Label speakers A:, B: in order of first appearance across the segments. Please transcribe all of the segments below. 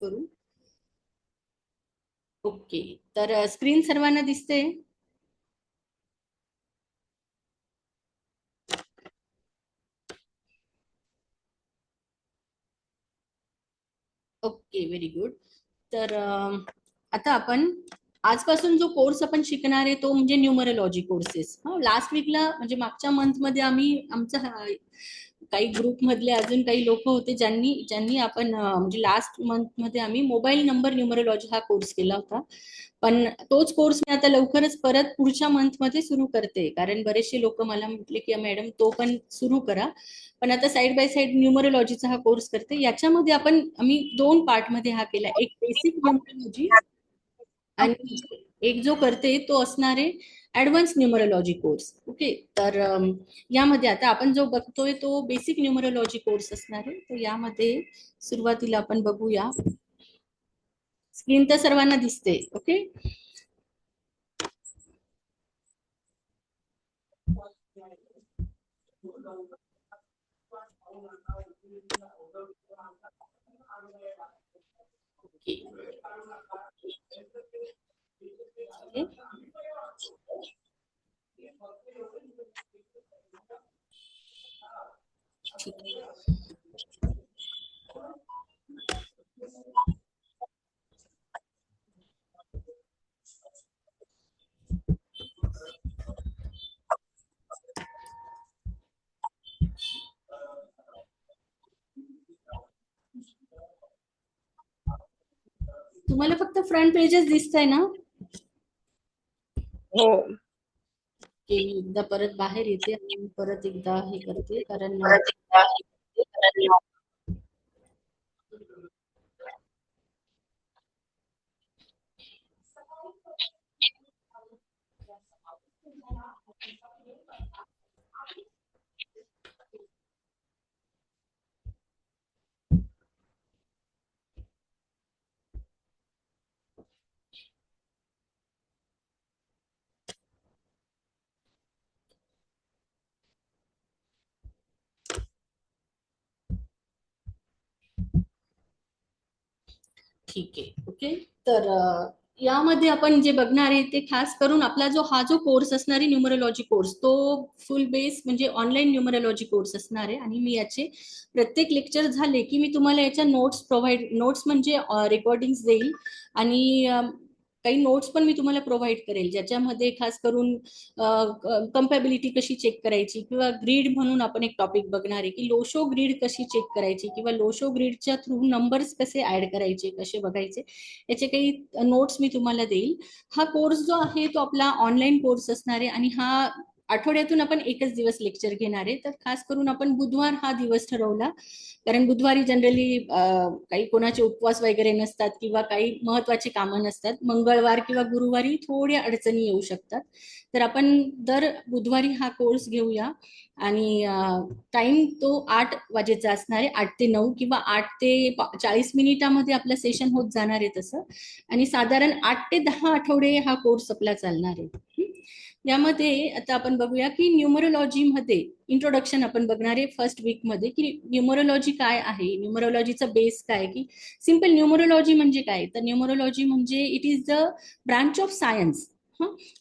A: करू. ओके, तर स्क्रीन सर्वांना दिसते? Okay, very good. तर आता आपण आजपासून जो कोर्स आपण शिकणार आहे तो म्हणजे न्यूमरोलॉजी कोर्सेस. लास्ट वीकला म्हणजे मागच्या मंथ मध्ये आम्ही काही ग्रुप मधले अजून काही लोक होते ज्यांनी ज्यांनी आपण म्हणजे लास्ट मंथ मध्ये आम्ही मोबाईल नंबर न्यूमरोलॉजी हा कोर्स केला होता. पण तोच कोर्स मी आता लवकरच परत पुढच्या मंथ मध्ये सुरू करते, कारण बरेचसे लोक मला म्हटले की मॅडम तो पण सुरू करा. पण आता साइड बाय साइड न्यूमरोलॉजीचा हा कोर्स करते. याच्यामध्ये आम्ही 2 पार्ट मध्ये हा केला, एक बेसिक न्यूमरोलॉजी आणि एक जो करते तो असणार आहे ऍडव्हान्स न्यूमरोलॉजी कोर्स. ओके, तर यामध्ये आता आपण जो बघतोय तो बेसिक न्यूमरोलॉजी कोर्स असणार आहे. तर यामध्ये सुरुवातीला आपण बघूया. स्क्रीन तर सर्वांना दिसते? Okay, okay, okay. ठीक आहे. तुम्हाला फक्त फ्रंट पेजेस दिसतंय ना?
B: हो.
A: की मी एकदा परत बाहेर येते आणि परत एकदा हे करते, कारण ठीक आहे. ओके, तर यामध्ये आपण जे बघणार आहे ते खास करून आपला जो कोर्स असणार आहे न्यूमरोलॉजी कोर्स, तो फुल बेस म्हणजे ऑनलाईन न्यूमरोलॉजी कोर्स असणार आहे. आणि मी याचे प्रत्येक लेक्चर झाले की मी तुम्हाला याच्या नोट्स म्हणजे रेकॉर्डिंग देईल. आणि काही नोट्स पण मी तुम्हाला प्रोव्हाइड करेल, ज्याच्यामध्ये खास करून कम्पॅबिलिटी कशी चेक करायची, किंवा ग्रीड म्हणून आपण एक टॉपिक बघणार आहे की लोशो ग्रीड कशी चेक करायची, किंवा लोशो ग्रीडच्या थ्रू नंबर्स कसे ऍड करायचे, कसे बघायचे, याचे काही नोट्स मी तुम्हाला देईल. हा कोर्स जो आहे तो आपला ऑनलाईन कोर्स असणार आहे आणि हा आठवड्यातून आपण एकच दिवस लेक्चर घेणार आहे. तर खास करून आपण बुधवार हा दिवस ठरवला, कारण बुधवारी जनरली काही कोणाचे उपवास वगैरे नसतात किंवा काही महत्वाचे कामं नसतात. मंगळवार किंवा गुरुवारी थोड्या अडचणी येऊ शकतात. तर आपण दर बुधवारी हा कोर्स घेऊया. आणि टाइम तो 8 वाजेचा असणार आहे, 8 ते 9 किंवा 8 ते 40 मिनिटामध्ये आपलं सेशन होत जाणार आहे तसं. आणि साधारण 8 ते 10 आठवडे हा कोर्स आपला चालणार आहे. यामध्ये आता आपण बघूया की न्यूमरोलॉजी मध्ये इंट्रोडक्शन आपण बघणार आहे फर्स्ट वीक मध्ये, की न्यूमरोलॉजी काय आहे, न्यूमरोलॉजीचा बेस काय, की सिंपल न्यूमरोलॉजी म्हणजे काय. तर न्यूमरोलॉजी म्हणजे it is the branch of science.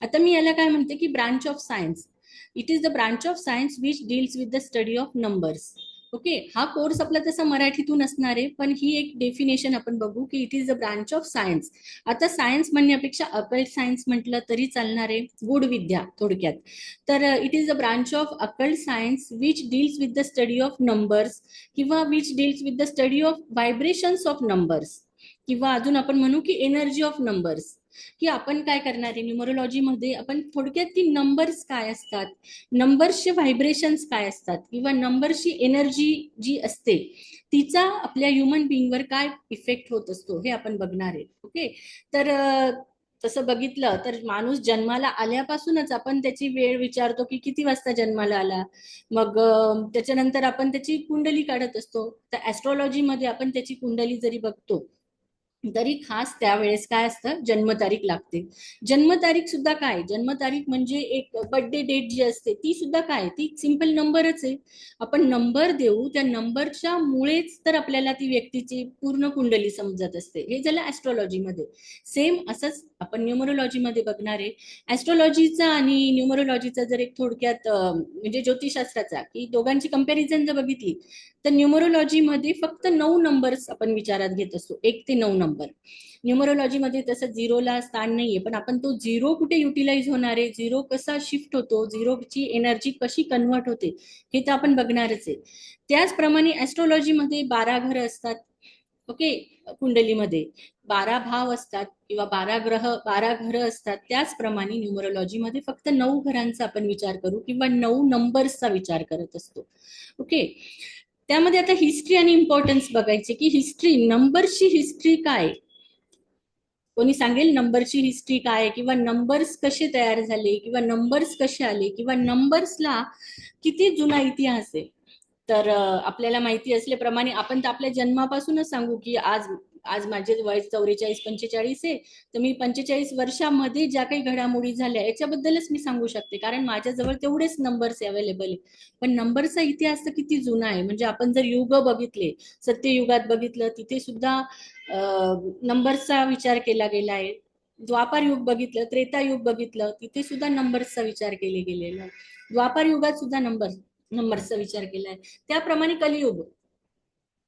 A: आता मी याला काय म्हणते की branch of science. It is the branch of science which deals with the study of numbers. Okay, हा कोर्स आपला तसा मराठीतून असणार आहे, पण ही एक डेफिनेशन आपण बघू की it is the branch of science. आता सायन्स म्हणण्यापेक्षा अकल्ट सायन्स म्हटलं तरी चालणार आहे, गूढ विद्या थोडक्यात. तर it is the branch of occult science which deals with the study of numbers, किंवा which deals with the study of vibrations of numbers, किंवा अजून आपण म्हणू की एनर्जी ऑफ नंबर्स. की आपण काय करणार आहे न्यूमरोलॉजी मध्ये, आपण थोडक्यात की नंबर्स काय असतात, नंबर्सचे व्हायब्रेशन्स काय असतात, किंवा नंबरची एनर्जी जी असते तिचा आपल्या ह्युमन बिंगवर काय इफेक्ट होत असतो हे आपण बघणार आहे. ओके, तर तसं बघितलं तर माणूस जन्माला आल्यापासूनच आपण त्याची वेळ विचारतो की किती वाजता जन्माला आला. मग त्याच्यानंतर आपण त्याची कुंडली काढत असतो. तर ऍस्ट्रॉलॉजी मध्ये आपण त्याची कुंडली जरी बघतो तरी खास त्यावेळेस काय असतं, जन्मतारीख लागते. जन्मतारीख सुद्धा काय, जन्मतारीख म्हणजे एक बर्थडे डेट जी असते ती सुद्धा काय, ती सिंपल नंबरच आहे. आपण नंबर देऊ, त्या नंबरच्या मुळेच तर आपल्याला ती व्यक्तीची पूर्ण कुंडली समजत असते. हे झालं ऍस्ट्रॉलॉजीमध्ये. सेम असंच आपण न्यूमरोलॉजीमध्ये बघणार आहे. ऍस्ट्रॉलॉजीचा आणि न्यूमरोलॉजीचा जर एक थोडक्यात म्हणजे ज्योतिषशास्त्राचा की दोघांची कंपॅरिझन जर बघितली, तर न्यूमरोलॉजीमध्ये फक्त 9 नंबर्स आपण विचारात घेत असतो, 1 ते 9 नंबर. न्यूमरोलॉजीमध्ये तसं झिरोला स्थान नाहीये, पण आपण तो झिरो कुठे युटिलाइज होणार आहे, झिरो कसा शिफ्ट होतो, झिरोची एनर्जी कशी कन्वर्ट होते, हे तर आपण बघणारच आहे. त्याचप्रमाणे ऍस्ट्रॉलॉजीमध्ये 12 घरं असतात. ओके, कुंडलीमध्ये 12 भाव असतात किंवा 12 ग्रह, 12 घरं असतात. त्याचप्रमाणे न्यूमरोलॉजीमध्ये फक्त 9 घरांचा आपण विचार करू किंवा 9 नंबर्सचा विचार करत असतो. ओके, त्यामध्ये आता हिस्ट्री आणि इम्पॉर्टन्स बघायचे की हिस्ट्री, नंबरची हिस्ट्री काय, कोणी सांगेल नंबरची हिस्ट्री काय, किंवा नंबर्स कसे तयार झाले, किंवा नंबर्स कसे आले, किंवा नंबर्सला किती जुना इतिहास आहे. तर आपल्याला माहिती असल्याप्रमाणे आपण तर आपल्या जन्मापासूनच सांगू की आज आज माझे वय 44-45 आहे, तर मी 45 वर्षामध्ये ज्या काही घडामोडी झाल्या याच्याबद्दलच मी सांगू शकते, कारण माझ्याजवळ तेवढेच नंबर्स अवेलेबल आहे. पण नंबरचा इतिहास तर किती जुना आहे, म्हणजे आपण जर युग बघितले, सत्ययुगात बघितलं तिथे सुद्धा नंबर्सचा विचार केला गेला आहे. द्वापार युग बघितलं, त्रेता युग बघितलं, तिथे सुद्धा नंबर्सचा विचार केले गेलेला आहे. द्वापार युगात सुद्धा नंबरचा विचार केलाय. त्याप्रमाणे कलियुग,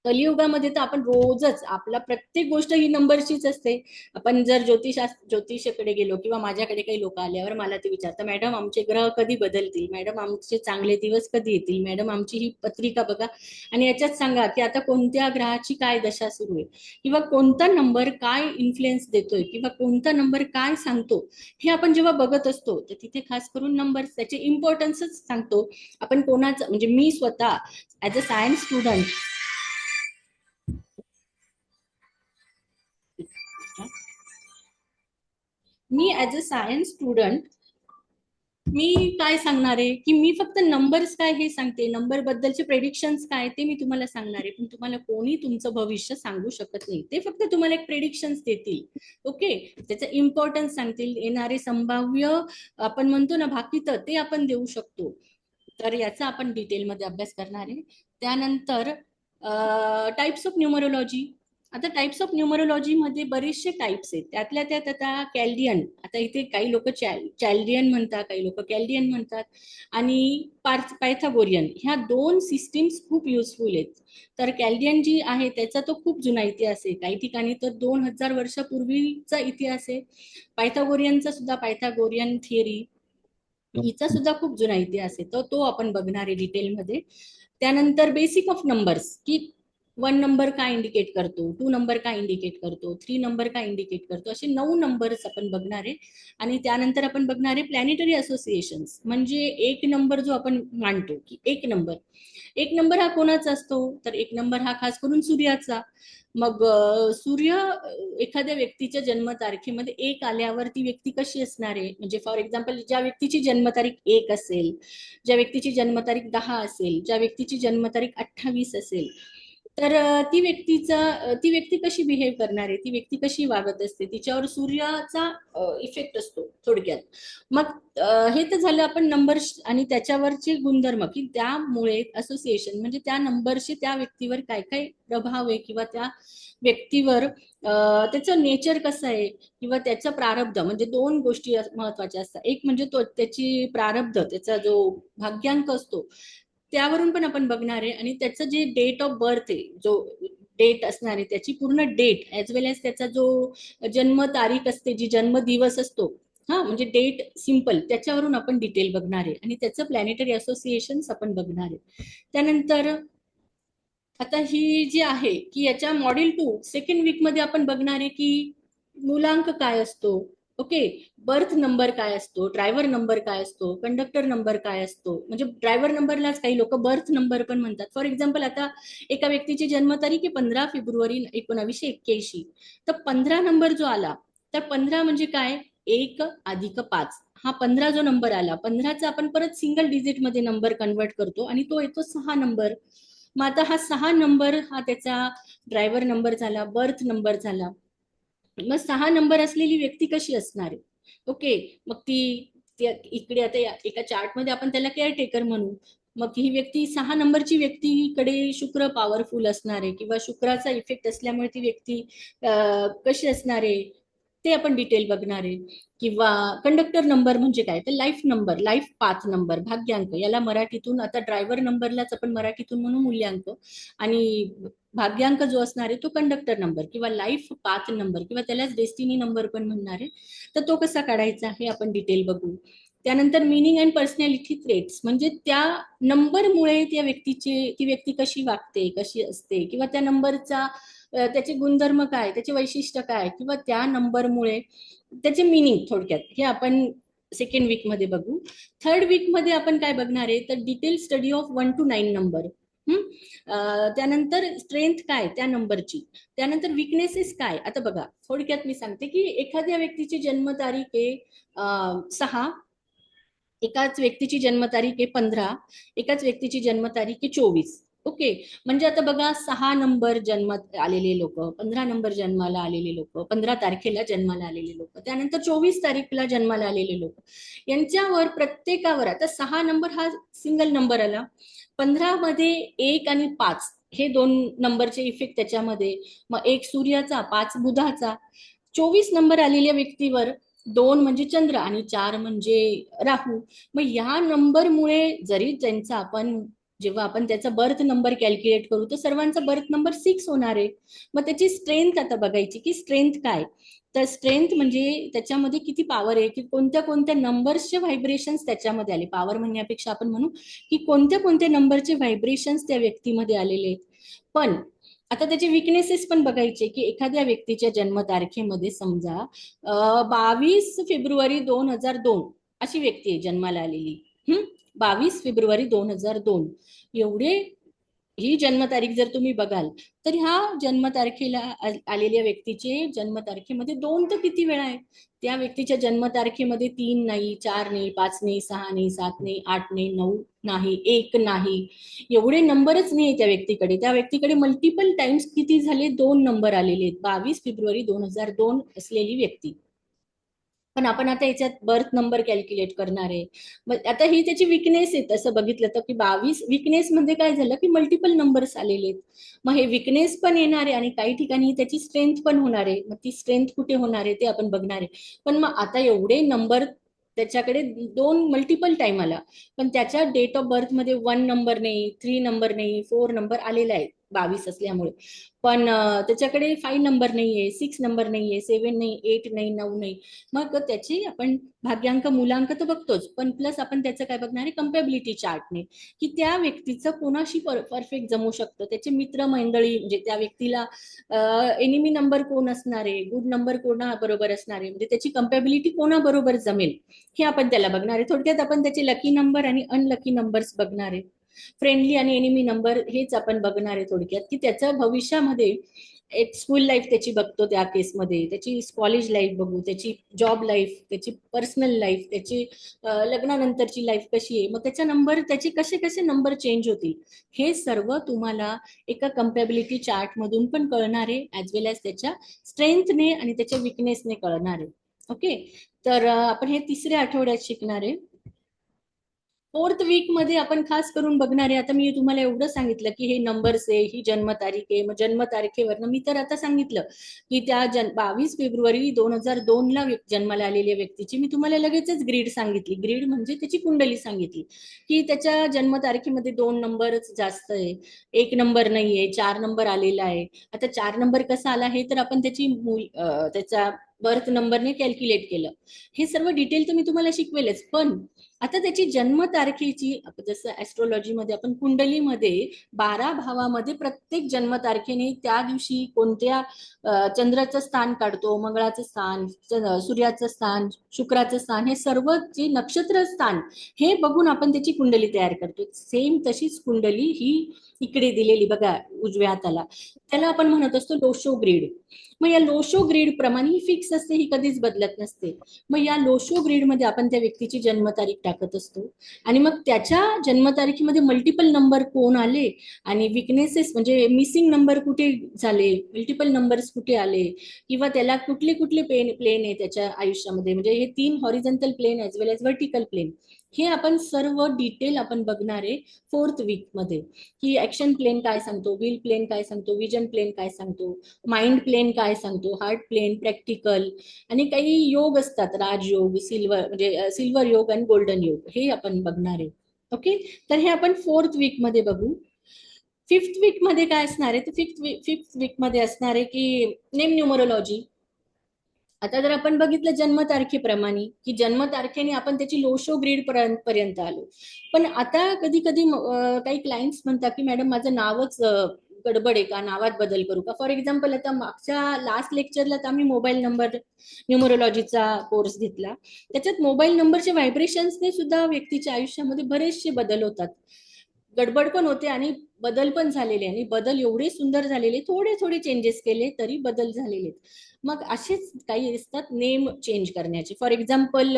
A: कलियुगामध्ये तर आपण रोजच आपला प्रत्येक गोष्ट ही नंबरचीच असते. आपण जर ज्योतिषाकडे गेलो किंवा माझ्याकडे काही लोक आल्यावर मला ते विचारतात, मॅडम आमचे ग्रह कधी बदलतील, मॅडम आमचे चांगले दिवस कधी येतील, मॅडम आमची ही पत्रिका बघा आणि याच्यात सांगा की आता कोणत्या ग्रहाची काय दशा सुरू आहे, किंवा कोणता नंबर काय इन्फ्लुएन्स देतोय, किंवा कोणता नंबर काय सांगतो. हे आपण जेव्हा बघत असतो तर तिथे खास करून नंबर त्याचे इम्पॉर्टन्सच सांगतो. आपण कोणाचं, म्हणजे मी स्वतः ऍज अ सायन्स स्टुडंट, मी ऍज अ सायन्स स्टुडंट मी काय सांगणार आहे की मी फक्त नंबर्स काय हे सांगते, नंबर बद्दलचे प्रेडिक्शन्स काय ते मी तुम्हाला सांगणार आहे, पण तुम्हाला कोणी तुमचं भविष्य सांगू शकत नाही. ते फक्त तुम्हाला एक प्रेडिक्शन्स देतील. ओके, त्याचं इम्पॉर्टन्स सांगतील, येणारे संभाव्य आपण म्हणतो ना भाकितं, ते आपण देऊ शकतो. तर याचा आपण डिटेलमध्ये अभ्यास करणार आहे. त्यानंतर टाइप्स ऑफ न्यूमरोलॉजी. आता टाइप्स ऑफ न्यूमरोलॉजी मध्ये बरेचसे टाइप्स आहेत, त्यातल्या त्यात आता कॅल्डियन, आता इथे काही लोक चॅल्डियन म्हणतात, काही लोक कॅल्डियन म्हणतात, आणि पायथागोरियन, ह्या 2 सिस्टीम्स खूप युजफुल आहेत. तर कॅल्डियन जी आहे त्याचा तो खूप जुना इतिहास आहे, काही ठिकाणी तर 2000 वर्षापूर्वीचा इतिहास आहे. पायथागोरियनचा सुद्धा, पायथागोरियन थिअरी हिचा सुद्धा खूप जुना इतिहास आहे, तर तो आपण बघणार आहे डिटेलमध्ये. त्यानंतर बेसिक ऑफ नंबर्स, की 1 नंबर काय इंडिकेट करतो, 2 नंबर काय इंडिकेट करतो, 3 नंबर काय इंडिकेट करतो, असे 9 नंबर्स आपण बघणार आहे. आणि त्यानंतर आपण बघणार आहे प्लॅनेटरी असोसिएशन्स, म्हणजे एक नंबर जो आपण मांडतो की एक नंबर हा कोणाचा असतो, तर एक नंबर हा खास करून सूर्याचा. मग सूर्य एखाद्या व्यक्तीच्या जन्मतारखेमध्ये एक आल्यावर ती व्यक्ती कशी असणार आहे, म्हणजे फॉर एक्झाम्पल ज्या व्यक्तीची जन्मतारीख 1 असेल, ज्या व्यक्तीची जन्मतारीख 10 असेल, ज्या व्यक्तीची जन्मतारीख 28 असेल, तर ती व्यक्ती कशी बिहेव करणार आहे, ती व्यक्ती कशी वागत असते, तिच्यावर सूर्याचा इफेक्ट असतो थोडक्यात. मग हे तर झालं आपण नंबर आणि त्याच्यावरचे गुणधर्म, की त्यामुळे असोसिएशन म्हणजे त्या नंबरचे त्या व्यक्तीवर काय काय प्रभाव आहे, किंवा त्या व्यक्तीवर त्याचं नेचर कसं आहे, किंवा त्याचं प्रारब्ध, म्हणजे 2 गोष्टी महत्वाच्या असतात. एक म्हणजे तो त्याची प्रारब्ध, त्याचा जो भाग्यांक असतो त्यावरून पण आपण बघणार आहे, आणि त्याचं जे डेट ऑफ बर्थ आहे, जो डेट असणार आहे त्याची पूर्ण डेट ऍज वेल एज त्याचा जो जन्म तारीख असते, जी जन्म दिवस असतो, हा म्हणजे डेट सिंपल, त्याच्यावरून आपण डिटेल बघणार आहे, आणि त्याचं प्लॅनेटरी असोसिएशन आपण बघणार आहे. त्यानंतर आता ही जी आहे की याच्या मॉड्यूल 2 सेकंड वीक मध्ये आपण बघणार आहे की मूलांक काय असतो, ओके, बर्थ नंबर काय असतो, ड्रायव्हर नंबर काय असतो, कंडक्टर नंबर काय असतो, म्हणजे ड्रायव्हर नंबरलाच काही लोक बर्थ नंबर पण म्हणतात. फॉर एक्झाम्पल आता एका व्यक्तीची जन्मतारीख आहे 15 फेब्रुवारी 1981, तर 15 नंबर जो आला, तर 15 म्हणजे काय, 1+5, हा 15 जो नंबर आला, 15चा आपण परत सिंगल डिजिट मध्ये नंबर कन्वर्ट करतो आणि तो येतो 6 नंबर. मग आता हा 6 नंबर हा त्याचा ड्रायव्हर नंबर झाला, बर्थ नंबर झाला. मग 6 नंबर असलेली व्यक्ती कशी असणार आहे? ओके, मग इकडे आता एका चार्ट मध्ये आपण त्याला केअरटेकर म्हणू. मग ही व्यक्ती 6 नंबरची व्यक्तीकडे शुक्र पॉवरफुल असणार आहे किंवा शुक्राचा इफेक्ट असल्यामुळे ती व्यक्ती कशी असणार आहे ते आपण डिटेल बघणार आहे. किंवा कंडक्टर नंबर म्हणजे काय, तर life number, life path number, भाग्यांक. याला मराठीतून आता ड्रायव्हर नंबरलाच आपण मराठीतून म्हणू मूल्यांक, आणि भाग्यांक जो असणार आहे तो कंडक्टर नंबर किंवा लाईफ पाथ नंबर किंवा त्यालाच डेस्टिनी नंबर पण म्हणणार आहे. तर तो कसा काढायचा हे आपण डिटेल बघू. त्यानंतर मिनिंग अँड पर्सनॅलिटी ट्रेट्स, म्हणजे त्या नंबरमुळे ती व्यक्ती कशी वागते, कशी असते, किंवा त्या नंबरचा त्याचे गुणधर्म काय, त्याचे वैशिष्ट्य काय, किंवा त्या नंबरमुळे त्याचे मिनिंग, थोडक्यात हे आपण सेकंड वीक मध्ये बघू. थर्ड वीक मध्ये आपण काय बघणार आहे, तर detail study of 1 to 9 number. त्यानंतर स्ट्रेंथ काय त्या नंबरची, त्यानंतर विकनेसेस काय. आता बघा थोडक्यात मी सांगते की एखाद्या व्यक्तीची जन्मतारीख आहे 6, एकाच व्यक्तीची जन्मतारीख आहे 15, एकाच व्यक्तीची जन्मतारीख आहे 24. ओके, म्हणजे आता बघा 6 नंबर जन्मात आलेले लोक, 15 नंबर जन्माला आलेले लोक, 15 तारखेला जन्माला आलेले लोक, त्यानंतर 24 तारीखला जन्माला आलेले लोक, यांच्यावर प्रत्येकावर आता 6 नंबर हा सिंगल नंबर आला. 15 मध्ये 1 आणि 5 हे दोन नंबरचे इफेक्ट त्याच्यामध्ये. मग 1 सूर्याचा, 5 बुधाचा. 24 नंबर आलेल्या व्यक्तीवर 2 म्हणजे चंद्र आणि 4 म्हणजे राहू. मग या नंबरमुळे जरी त्यांचा आपण जेव्हा आपण त्याचा बर्थ नंबर कॅल्क्युलेट करू तर सर्वांचा बर्थ नंबर 6 होणार आहे. मग त्याची स्ट्रेंथ आता बघायची की स्ट्रेंथ काय, तर स्ट्रेंथ म्हणजे त्याच्यामध्ये किती पॉवर आहे, की कोणत्या कोणत्या नंबर्सचे व्हायब्रेशन्स त्याच्यामध्ये आले. पॉवर म्हणण्यापेक्षा आपण म्हणू की कोणत्या कोणत्या नंबरचे व्हायब्रेशन्स त्या व्यक्तीमध्ये आलेले आहेत. पण आता त्याचे विकनेसेस पण बघायचे की एखाद्या व्यक्तीच्या जन्मतारखेमध्ये समजा 22 फेब्रुवारी 2002 अशी व्यक्ती आहे जन्माला आलेली. 22 फेब्रुवारी 2002 एवढे ही जन्मतारीख जर तुम्ही बघाल तर ह्या जन्मतारखेला आलेल्या व्यक्तीचे जन्मतारखेमध्ये 2 तर किती वेळा आहे. त्या व्यक्तीच्या जन्मतारखेमध्ये 3 नाही, 4 नाही, 5 नाही, 6 नाही, 7 नाही, 8 नाही, 9 नाही, 1 नाही, एवढे नंबरच नाही त्या व्यक्तीकडे. त्या व्यक्तीकडे मल्टिपल टाइम्स किती झाले, 2 नंबर आलेले आहेत. 22 फेब्रुवारी 2002 असलेली व्यक्ती. पण आपण आता याच्यात बर्थ नंबर कॅल्क्युलेट करणार आहे. मग आता ही त्याची विकनेस आहे. तसं बघितलं तर की 22 विकनेस मध्ये काय झालं की मल्टिपल नंबर्स आलेले आहेत. मग हे विकनेस पण येणार आहे आणि काही ठिकाणी त्याची स्ट्रेंथ पण होणार आहे. मग ती स्ट्रेंथ कुठे होणार आहे ते आपण बघणार आहे. पण मग आता एवढे नंबर त्याच्याकडे 2 मल्टिपल टाइम आला, पण त्याच्या डेट ऑफ बर्थ मध्ये 1 नंबर नाही, 3 नंबर नाही, 4 नंबर आलेला आहे 22 असल्यामुळे. पण त्याच्याकडे 5 नंबर नाहीये, 6 नंबर नाहीये, 7 नाही, 8 नाही, 9 नाही. मग त्याची आपण भाग्यांक मुलांक तर बघतोच, पण प्लस आपण त्याचं काय बघणार आहे, कम्पॅबिलिटी चार्टने, की त्या व्यक्तीचं कोणाशी परफेक्ट जमू शकतं, त्याचे मित्र मंडळी म्हणजे त्या व्यक्तीला एनिमी नंबर कोण असणार आहे, गुड नंबर कोणा बरोबर असणार आहे, म्हणजे त्याची कम्पॅबिलिटी कोणाबरोबर जमेल हे आपण त्याला बघणार आहे. थोडक्यात आपण त्याचे लकी नंबर आणि अनलकी नंबर्स बघणार आहे. फ्रेंडली आणि एनिमी नंबर हेच आपण बघणार आहे थोडक्यात, की त्याचं भविष्यामध्ये एक स्कूल लाईफ त्याची बघतो त्या केसमध्ये, त्याची कॉलेज लाईफ बघू, त्याची जॉब लाईफ, त्याची पर्सनल लाईफ, त्याची लग्नानंतरची लाईफ कशी आहे, मग त्याचा नंबर, त्याचे कसे कसे नंबर चेंज होतील, हे सर्व तुम्हाला एका कम्पॅबिलिटी चार्ट मधून पण कळणार आहे, ऍज वेल एज त्याच्या स्ट्रेंथने आणि त्याच्या विकनेसने कळणार आहे. ओके, तर आपण हे 3ऱ्या आठवड्यात शिकणार आहे. फोर्थ वीक मध्ये आपण खास करून बघणार आहे. आता मी तुम्हाला एवढं सांगितलं की हे नंबर्स आहे, ही जन्मतारीख आहे. मग जन्मतारखेवरनं मी तर आता सांगितलं की त्या 22 फेब्रुवारी 2002 ला जन्माला आलेल्या व्यक्तीची मी तुम्हाला लगेचच ग्रीड सांगितली. ग्रीड म्हणजे त्याची कुंडली सांगितली की त्याच्या जन्मतारखेमध्ये 2 नंबरच जास्त आहे, 1 नंबर नाहीये, 4 नंबर आलेला आहे. आता 4 नंबर कसा आला हे तर आपण त्याचा बर्थ नंबरने कॅल्क्युलेट केलं. हे सर्व डिटेल तर मी तुम्हाला शिकवेलच, पण आता त्याची जन्मतारखेची, जसं ऍस्ट्रॉलॉजीमध्ये आपण कुंडलीमध्ये 12 भावामध्ये प्रत्येक जन्मतारखेने त्या दिवशी कोणत्या चंद्राचं स्थान काढतो, मंगळाचं स्थान, सूर्याचं स्थान, शुक्राचं स्थान, हे सर्व जे नक्षत्र स्थान हे बघून आपण त्याची कुंडली तयार करतो. सेम तशीच कुंडली ही इकडे दिलेली बघा उजव्या हाताला, त्याला आपण म्हणत असतो लोशो ग्रीड. मग या लोशो ग्रीड प्रमाणे ही फिक्स असते, ही कधीच बदलत नसते. मग या लोशो ग्रीड मध्ये आपण त्या व्यक्तीची जन्मतारीख टाकत असतो आणि मग त्याच्या जन्मतारखेमध्ये मल्टिपल नंबर कोण आले आणि विकनेसेस म्हणजे मिसिंग नंबर कुठे झाले, मल्टिपल नंबर्स कुठे आले, किंवा त्याला कुठले कुठले प्लेन आहे त्याच्या आयुष्यामध्ये, म्हणजे हे 3 हॉरिझॉन्टल प्लेन ऍज वेल एज व्हर्टिकल प्लेन, हे आपण सर्व डिटेल आपण बघणार आहे 4th वीक मध्ये. की ऍक्शन प्लेन काय सांगतो, विल प्लेन काय सांगतो, विजन प्लेन काय सांगतो, माइंड प्लेन काय सांगतो, हार्ट प्लेन, प्रॅक्टिकल, आणि काही योग असतात, राजयोग, सिल्वर म्हणजे सिल्वर योग आणि गोल्डन योग, हे आपण बघणार आहे. ओके, तर हे आपण 4th वीक मध्ये बघू. 5th वीक मध्ये काय असणार आहे, तर फिफ्थ वीक मध्ये असणार आहे की नेम न्यूमरोलॉजी. आता जर आपण बघितलं जन्मतारखेप्रमाणे, की जन्मतारखेने आपण त्याची लोशो ग्रीड पर्यंत आलो. पण आता कधी कधी काही क्लायंट्स म्हणतात की मॅडम माझं नावच गडबड आहे का, नावात बदल करू का. फॉर एक्झाम्पल आता मागच्या लास्ट लेक्चरला तर आम्ही मोबाईल नंबर न्यूमरोलॉजीचा कोर्स घेतला. त्याच्यात मोबाईल नंबरचे व्हायब्रेशन्सने सुद्धा व्यक्तीच्या आयुष्यामध्ये बरेचसे बदल होतात. गडबड पण होते आणि बदल पण झालेले, आणि बदल एवढे सुंदर झालेले, थोडे थोडे चेंजेस केले तरी बदल झालेले. मग असेच काही असतात नेम चेंज करण्याचे. फॉर एक्झाम्पल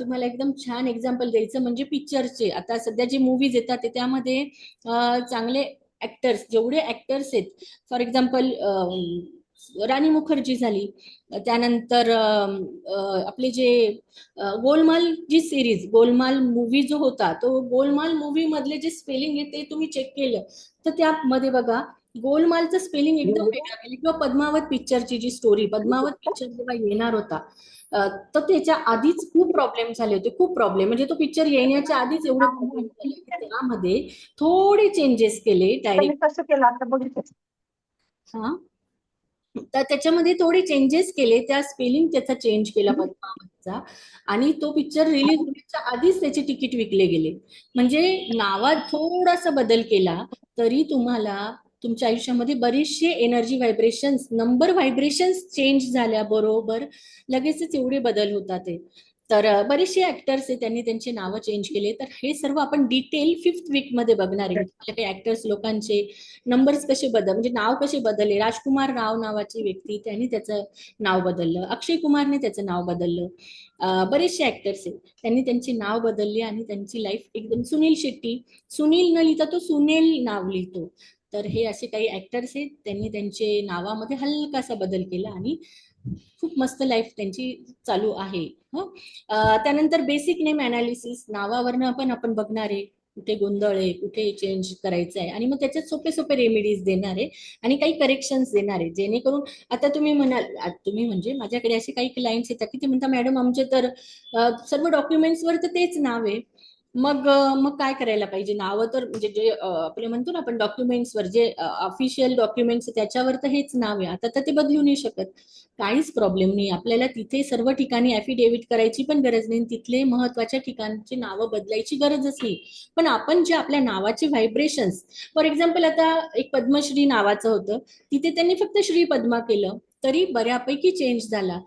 A: तुम्हाला एकदम छान एक्झाम्पल द्यायचं म्हणजे पिक्चरचे. आता सध्या जे मूवीज येतात ते त्यामध्ये चांगले ऍक्टर्स, जेवढे ऍक्टर्स आहेत, फॉर एक्झाम्पल राणी मुखर्जी झाली, त्यानंतर आपले जे गोलमाल जी सिरीज, गोलमाल मूवी जो होता, तो गोलमाल मूवी मधले जे स्पेलिंग आहे ते तुम्ही चेक केलं तर त्यामध्ये बघा गोलमालचं स्पेलिंग एकदम वेगळं केलं. किंवा पद्मावत पिक्चरची जी स्टोरी, पद्मावत पिक्चर जेव्हा येणार होता तर त्याच्या आधीच खूप प्रॉब्लेम झाले होते, खूप प्रॉब्लेम, म्हणजे तो पिक्चर येण्याच्या आधीच एवढे प्रॉब्लेम झाले की त्यामध्ये थोडे चेंजेस केले
B: तुम्ही
A: डायरेक्ट.
B: कसं केलं आता बघितलं.
A: हा, तर त्याच्यामध्ये थोडे चेंजेस केले, त्या स्पेलिंग त्याचा चेंज केला पद्मावतचा, आणि तो पिक्चर रिलीज होण्याच्या आधीच त्याचे तिकीट विकले गेले. म्हणजे नावात थोडासा बदल केला तरी तुम्हाला तुमच्या आयुष्यामध्ये बरेचसे energy vibrations, number vibrations change झाल्याबरोबर लगेचच एवढे बदल होतात ते. तर बरेचसे ऍक्टर्स आहेत त्यांनी त्यांचे नावं चेंज केले. तर हे सर्व आपण डिटेल 5th वीक मध्ये बघणार आहे. म्हणजे काही ऍक्टर्स लोकांचे नंबर्स कसे बदल, म्हणजे नाव कसे बदलले. राजकुमार राव नावाची व्यक्ती, त्यांनी त्याचं नाव बदललं. अक्षय कुमारने त्याचं नाव बदललं. बरेचसे ऍक्टर्स आहेत त्यांनी त्यांचे नाव बदलले आणि त्यांची लाईफ एकदम. सुनील शेट्टी, सुनील न लिहिता तो सुनील नाव लिहितो. तर हे असे काही ऍक्टर्स आहेत त्यांनी त्यांचे नावामध्ये हलकासा बदल केला आणि खूप मस्त लाईफ त्यांची चालू आहे. त्यानंतर बेसिक नेम अनालिसिस, नावावरनं पण आपण बघणार आहे कुठे गोंधळ आहे, कुठे चेंज करायचं आहे, आणि मग त्याच्यात सोपे सोपे रेमेडीज देणार आहे आणि काही करेक्शन्स देणार आहे, जेणेकरून आता तुम्ही म्हणाल, तुम्ही म्हणजे माझ्याकडे असे काही क्लायंट्स येतात की ते म्हणतात मॅडम आमचे तर सर्व डॉक्युमेंट्सवर तर तेच नाव आहे. मग काय करायला पाहिजे. नावं तर म्हणजे जे आपले म्हणतो ना आपण डॉक्युमेंट्सवर जे ऑफिशियल डॉक्युमेंट्स त्याच्यावर तर हेच नाव आहे, आता तर ते बदलू नाही शकत. काहीच प्रॉब्लेम नाही, आपल्याला तिथे सर्व ठिकाणी ऍफिडेव्हिट करायची पण गरज नाही, तिथले महत्वाच्या ठिकाणची नावं बदलायची गरजच नाही. पण आपण जे आपल्या नावाचे व्हायब्रेशन्स, फॉर एक्झाम्पल आता एक पद्मश्री नावाचं होतं, तिथे त्यांनी फक्त श्री पद्मा केलं तरी बऱ्यापैकी चेंज झाला.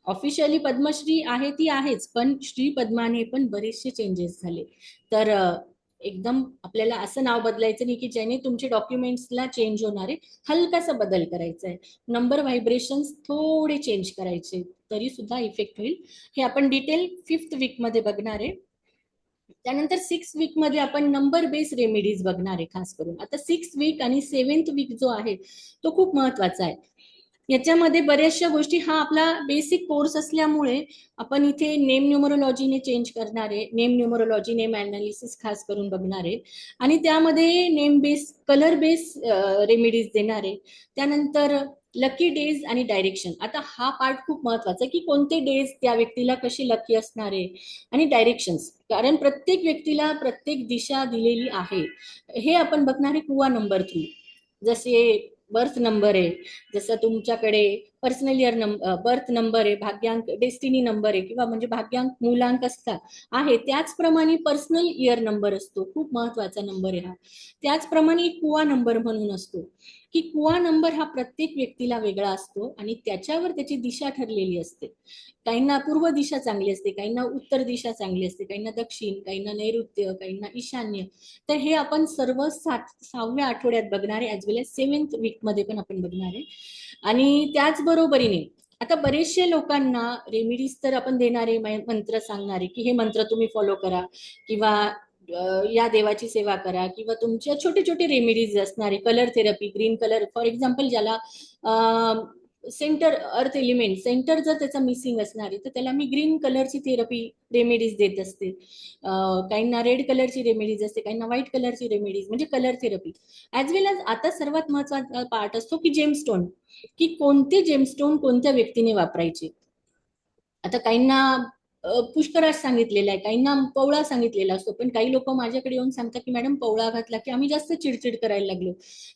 A: ऑफिशियली पद्मश्री आहे ती आहेच, पण श्री पद्माने पण बरेचसे चेंजेस झाले. तर एकदम आपल्याला असं नाव बदलायचं नाही की ज्याने तुमचे डॉक्युमेंट्सला चेंज होणारे, हलकासा बदल करायचा आहे. नंबर व्हायब्रेशन्स थोडे चेंज करायचे तरी सुद्धा इफेक्ट होईल. हे आपण डिटेल 5th वीक मध्ये बघणार आहे. त्यानंतर 6th वीक मध्ये आपण नंबर बेस रेमेडीज बघणार आहे खास करून. आता 6th वीक आणि 7th वीक जो आहे तो खूप महत्वाचा आहे. याच्यामध्ये बऱ्याचशा गोष्टी, हा आपला बेसिक कोर्स असल्यामुळे आपण इथे नेम न्यूमरोलॉजीने चेंज करणार आहे. नेम न्यूमरोलॉजी, नेम अनालिसिस खास करून बघणार आहे आणि त्यामध्ये name base, colour base remedies देणार आहे. त्यानंतर लकी डेज आणि डायरेक्शन. आता हा पार्ट खूप महत्वाचा आहे की कोणते डेज त्या व्यक्तीला कशी लकी असणार आहे, आणि डायरेक्शन्स, कारण प्रत्येक व्यक्तीला प्रत्येक दिशा दिलेली आहे. हे आपण बघणार आहे कुवा नंबर थ्रू. जसे बर्थ नंबर आहे, जसं तुमच्याकडे personal year number, birth number आहे, भाग्यांक डेस्टिनी नंबर आहे, किंवा म्हणजे भाग्यांक मूलांक असतात आहे, त्याचप्रमाणे पर्सनल इयर नंबर असतो, खूप महत्वाचा नंबर आहे हा. त्याचप्रमाणे एक कुवा नंबर म्हणून असतो, की कुवा नंबर हा प्रत्येक व्यक्तीला वेगळा असतो आणि त्याच्यावर त्याची दिशा ठरलेली असते. काहींना पूर्व दिशा चांगली असते, काहींना उत्तर दिशा चांगली असते, काहींना दक्षिण, काहींना नैऋत्य, काहींना ईशान्य. तर हे आपण सर्व 6व्या आठवड्यात बघणार आहे, ऍज वेल एज 7th वीक मध्ये पण आपण बघणार आहे. आणि त्याच बरोबरीने आता बरेचशे लोकांना रेमिडीज तर आपण देणारे, मंत्र सांगणारे की हे मंत्र तुम्ही फॉलो करा, किंवा या देवाची सेवा करा, किंवा तुमच्या छोटे छोटे रेमेडीज असणारे, colour therapy, green colour for example, ज्याला सेंटर अर्थ एलिमेंट सेंटर जर त्याचा मिसिंग असणार आहे तर त्याला मी ग्रीन कलरची थेरपी रेमेडीज देत असते. काहींना रेड कलरची रेमेडीज असते, काहींना व्हाईट कलरची रेमेडीज, म्हणजे कलर थेरपी. ॲज वेल एज आता सर्वात महत्वाचा पार्ट असतो की जेमस्टोन, की कोणते जेमस्टोन कोणत्या व्यक्तीने वापरायचे. आता काहींना पुष्कराज सांगितलेला आहे, काहींना पवळा सांगितलेला असतो, पण काही लोक माझ्याकडे येऊन सांगतात की मॅडम पवळा घातला की आम्ही जास्त चिडचिड करायला लागलो,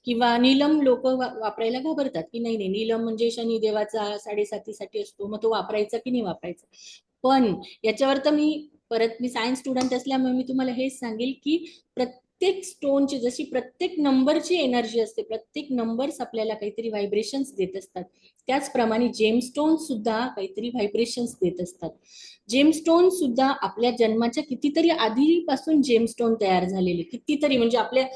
A: किंवा नीलम लोक वापरायला घाबरतात की नाही नाही, नीलम म्हणजे शनिदेवाचा साडेसातीसाठी असतो, मग तो वापरायचा की नाही वापरायचा. पण याच्यावर तर मी सायन्स स्टुडंट असल्यामुळे मी तुम्हाला हेच सांगेल की प्रत्येक स्टोनची, जशी प्रत्येक नंबरची एनर्जी असते, प्रत्येक नंबर्स आपल्याला काहीतरी व्हायब्रेशन्स देत असतात, त्याचप्रमाणे जेमस्टोन सुद्धा काहीतरी व्हायब्रेशन्स देत असतात. जेमस्टोन सुद्धा आपल्या जन्माच्या कितीतरी आधीपासून जेमस्टोन तयार झालेले, कितीतरी म्हणजे आपल्या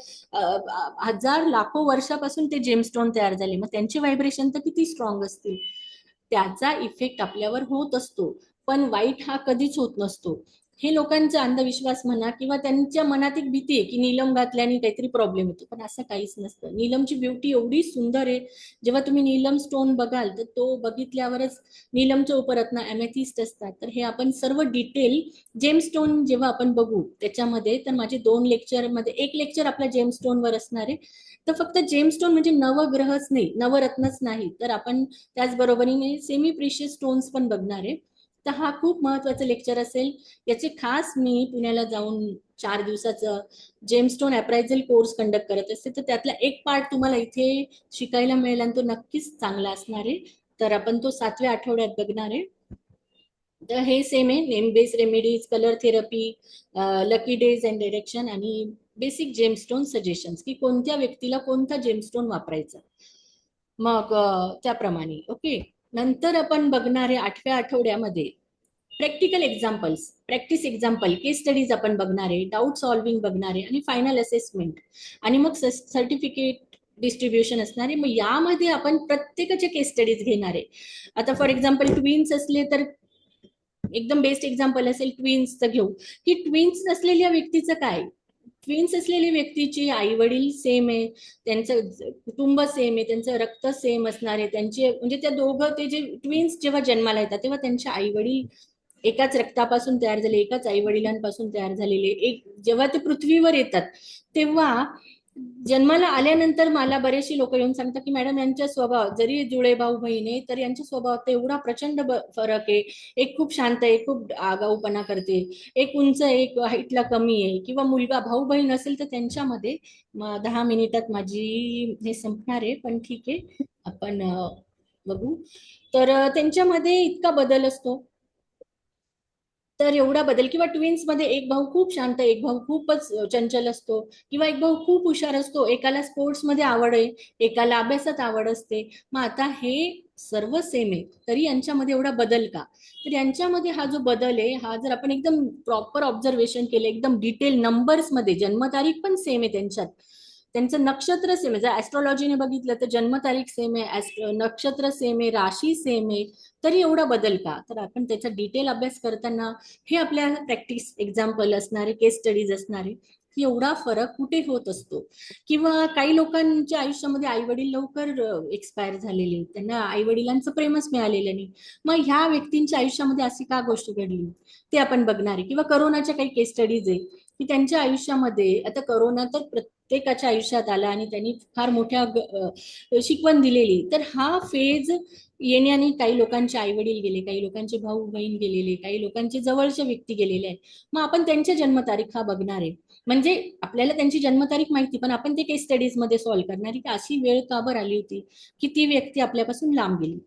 A: हजार लाखो वर्षापासून ते जेमस्टोन तयार झाले, मग त्यांचे व्हायब्रेशन तर किती स्ट्रॉंग असतील. त्याचा इफेक्ट आपल्यावर होत असतो, पण वाईट हा कधीच होत नसतो. हे लोकांचा अंधविश्वास म्हणा, किंवा त्यांच्या मनात एक भीती आहे की नीलम घातल्याने काहीतरी प्रॉब्लेम होतो, पण असं काहीच नसतं. नीलमची ब्युटी एवढी सुंदर आहे, जेव्हा तुम्ही नीलम स्टोन बघाल तर तो बघितल्यावरच, नीलमच्या उपरत्न अमेथिस्ट असतात, तर हे आपण सर्व डिटेल जेमस्टोन जेव्हा आपण बघू त्याच्यामध्ये, तर माझे 2 लेक्चर मध्ये एक लेक्चर आपल्या जेमस्टोन वर असणार आहे. तर फक्त जेमस्टोन म्हणजे नवग्रहच नाही, नवरत्नच नाही, तर आपण त्याचबरोबरीने सेमी प्रिशियस स्टोन्स पण बघणार आहे. तर हा खूप महत्वाचा लेक्चर असेल. याचे खास मी पुण्याला जाऊन 4 दिवसाचं जेमस्टोन अप्रायझल कोर्स कंडक्ट करत असते, तर त्यातला एक पार्ट तुम्हाला इथे शिकायला मिळेल आणि तो नक्कीच चांगला असणार आहे. तर आपण तो 7व्या आठवड्यात बघणार आहे. तर हे सेम आहे, name base remedies, colour therapy, lucky days and direction, आणि बेसिक जेमस्टोन सजेशन्स, की कोणत्या व्यक्तीला कोणता जेमस्टोन वापरायचा. मग त्याप्रमाणे ओके. नंतर आपण बघणारे 8व्या आठवड्यामध्ये प्रॅक्टिकल एक्झाम्पल्स, प्रॅक्टिस एक्झाम्पल, केस स्टडीज आपण बघणार आहे, डाऊट सॉल्विंग बघणार आहे, आणि फायनल असेसमेंट, आणि मग सर्टिफिकेट डिस्ट्रीब्युशन असणार आहे. मग यामध्ये आपण प्रत्येकाचे केस स्टडीज घेणार आहे. आता फॉर एक्झाम्पल ट्विन्स असले तर एकदम बेस्ट एक्झाम्पल असेल ट्विन्सचं घेऊ, की ट्विन्स नसलेल्या व्यक्तीचं काय. ट्विन्स असलेली व्यक्तीची आई वडील सेम आहे, त्यांचं कुटुंब सेम आहे, त्यांचं रक्त सेम असणार आहे, त्यांचे म्हणजे त्या दोघं, ते जे ट्विन्स जेव्हा जन्माला येतात तेव्हा त्यांचे आई वडील एकाच रक्तापासून तयार झाले, एकाच आई वडिलांपासून तयार झालेले, एक जेव्हा ते पृथ्वीवर येतात तेव्हा, जन्माला आल्यानंतर मला बरेचसे लोक येऊन सांगतात की मॅडम यांच्या स्वभाव, जरी जुळे भाऊ बहीण आहे तरी यांच्या स्वभावात एवढा प्रचंड फरक आहे. एक खूप शांत आहे, खूप आगाऊपणा करते, एक उंच आहे, एक हाईटला कमी आहे, किंवा मुलगा भाऊ बहीण असेल तर त्यांच्यामध्ये 10 मिनिटात माझी हे संपणार आहे, पण ठीक आहे आपण बघू. तर त्यांच्यामध्ये इतका बदल असतो. तर एवढा बदल, किंवा ट्विन्स मध्ये एक भाऊ खूप शांत, एक भाऊ खूपच चंचल असतो, किंवा एक भाऊ खूप हुशार असतो, एकाला स्पोर्ट्स मध्ये आवड आहे, एकाला अभ्यासात आवड असते. मग आता हे सर्व सेम आहे तरी यांच्यामध्ये एवढा बदल का. तर यांच्यामध्ये हा जो बदल आहे, हा जर आपण एकदम प्रॉपर ऑब्झर्वेशन केलं, एकदम डिटेल नंबर्स मध्ये, जन्मतारीख पण सेम आहे त्यांच्यात, त्यांचं नक्षत्र सेम आहे, जर ऍस्ट्रॉलॉजीने बघितलं तर जन्मतारीख सेम आहे, नक्षत्र सेम आहे, राशी सेम आहे, तरी एवढा बदल का. तर आपण त्याचा डिटेल अभ्यास करताना हे आपल्या प्रॅक्टिस एक्झाम्पल असणारे, केस स्टडीज असणारे, की एवढा फरक कुठे होत असतो. किंवा काही लोकांच्या आयुष्यामध्ये आई वडील लवकर एक्सपायर झालेले, त्यांना आई वडिलांचं प्रेमच मिळालेलं नाही, मग ह्या व्यक्तींच्या आयुष्यामध्ये अशी का गोष्ट घडली, ते आपण बघणार आहे. किंवा करोनाच्या काही केस स्टडीज आहे की त्यांच्या आयुष्यामध्ये, आता करोना तर प्रत्येकाच्या आयुष्यात आला आणि त्यांनी फार मोठ्या शिकवण दिलेली, तर हा फेज येण्याने काही लोकांचे आई वडील गेले, काही लोकांचे भाऊ बहीण गेलेले, काही लोकांचे जवळचे व्यक्ती गेलेले आहेत. मग आपण त्यांच्या जन्मतारीख हा बघणार आहे, म्हणजे आपल्याला त्यांची जन्मतारीख माहिती, पण आपण ते केस स्टडीज मध्ये सॉल्व्ह करणार की अशी वेळ का बरं आली होती की ती व्यक्ती आपल्यापासून लांब गेली.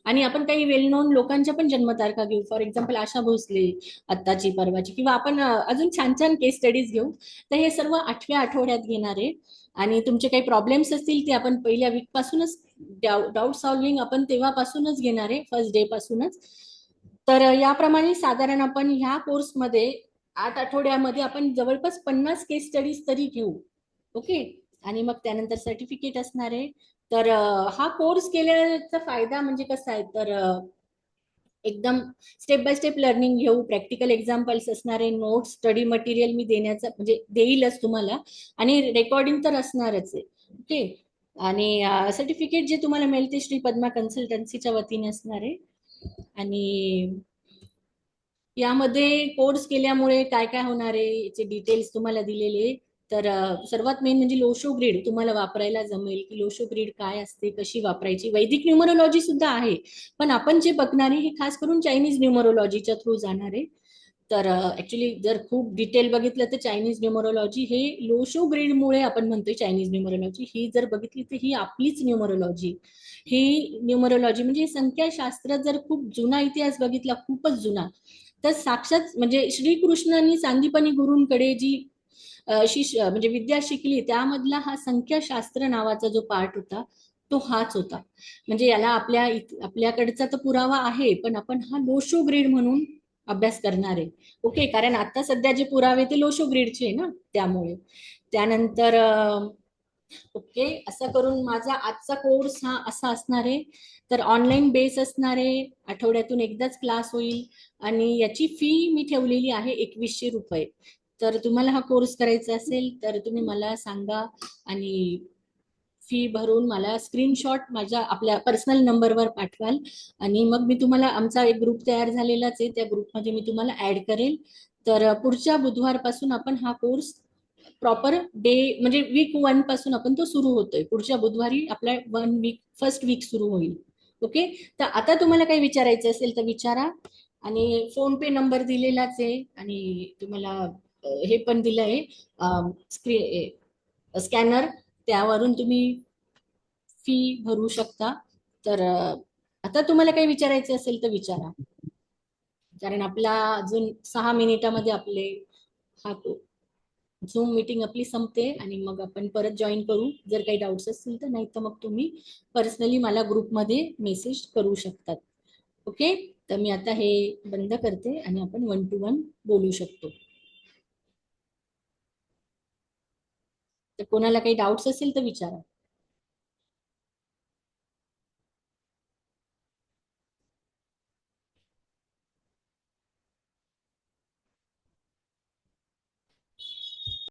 A: आणि आपण काही वेल नोन लोकांच्या पण जन्मतारखा घेऊ, फॉर एक्झाम्पल आशा भोसले, आत्ताची परवाची, किंवा आपण अजून छान छान केस स्टडीज घेऊ. तर हे सर्व 8व्या आठवड्यात घेणार आहे. आणि तुमचे काही प्रॉब्लेम्स असतील ते आपण पहिल्या वीक पासूनच, डाऊट सॉल्विंग आपण तेव्हापासूनच घेणार आहे, फर्स्ट डे पासूनच. तर याप्रमाणे साधारण आपण ह्या कोर्समध्ये 8 आठवड्यामध्ये आपण जवळपास 50 केस स्टडीज तरी घेऊ. ओके. आणि मग त्यानंतर सर्टिफिकेट असणार आहे, तर हा कोर्स केल्याचा फायदा म्हणजे कसा आहे, तर एकदम स्टेप बाय स्टेप लर्निंग घेऊ, प्रॅक्टिकल एक्झाम्पल्स असणारे, नोट्स, स्टडी मटेरियल मी देण्याचा म्हणजे देईलच तुम्हाला, आणि रेकॉर्डिंग तर असणारच आहे. ओके. आणि सर्टिफिकेट जे तुम्हाला मिळते श्री पद्मा कन्सल्टन्सीच्या वतीने असणार आहे. आणि यामध्ये कोर्स केल्यामुळे काय काय होणार आहे याचे डिटेल्स तुम्हाला दिलेले. तर सर्वात मेन म्हणजे लोशो ग्रीड तुम्हाला वापरायला जमेल, की लोशो ग्रीड काय असते, कशी वापरायची. वैदिक न्यूमरोलॉजी सुद्धा आहे, पण आपण जे बघणार आहे हे खास करून चायनीज न्यूमरोलॉजीच्या थ्रू जाणार आहे. तर ऍक्च्युली जर खूप डिटेल बघितलं तर चायनीज न्यूमरोलॉजी हे लोशो ग्रीड मुळे आपण म्हणतोय चायनीज न्यूमरोलॉजी, ही जर बघितली तर ही आपलीच न्यूमरोलॉजी. ही न्यूमरोलॉजी म्हणजे संख्याशास्त्र जर खूप जुना इतिहास बघितला, खूपच जुना, तर साक्षात म्हणजे श्रीकृष्णांनी सांदीपनी गुरूंकडे जी म्हणजे विद्या शिकली, त्यामधला हा संख्याशास्त्र नावाचा जो पार्ट होता तो हाच होता. म्हणजे याला आपल्याकडचा तर पुरावा आहे, पण आपण हा लोशो ग्रीड म्हणून अभ्यास करणार आहे. ओके, कारण आता सध्या जे पुरावे ते लोशो ग्रीडचे आहे ना, त्यामुळे. त्यानंतर ओके, असं करून माझा आजचा कोर्स हा असा असणार आहे. तर ऑनलाईन बेस असणार आहे, आठवड्यातून एकदाच क्लास होईल, आणि याची फी मी ठेवलेली आहे 2100 रुपये. तर तुम्हाला हा कोर्स करायचा असेल तर तुम्ही मला सांगा, आणि फी भरून मला स्क्रीनशॉट माझ्या आपल्या पर्सनल नंबरवर पाठवाल, आणि मग मी तुम्हाला, आमचा एक ग्रुप तयार झालेलाच आहे, त्या ग्रुपमध्ये मी तुम्हाला ऍड करेल. तर पुढच्या बुधवारपासून आपण हा कोर्स प्रॉपर डे म्हणजे वीक 1 पासून आपण तो सुरू होतोय. पुढच्या बुधवारी आपला 1 वीक, फर्स्ट वीक सुरू होईल. ओके. तर आता तुम्हाला काही विचारायचं असेल तर विचारा. आणि फोन पे नंबर दिलेलाच आहे, आणि तुम्हाला हे पण दिलं आहे, स्कॅनर, त्यावरून तुम्ही फी भरू शकता. तर आता तुम्हाला काही विचारायचं असेल तर विचारा, कारण आपला अजून 6 मिनिटामध्ये आपले हा झूम मीटिंग आपली संपते, आणि मग आपण परत जॉईन करू. जर काही डाऊट्स असतील तर, नाही तर मग तुम्ही पर्सनली मला ग्रुपमध्ये मेसेज करू शकतात. ओके. तर मी आता हे बंद करते, आणि आपण 1 to 1 बोलू शकतो. तर कोणाला काही डाऊट्स असेल तर विचारा.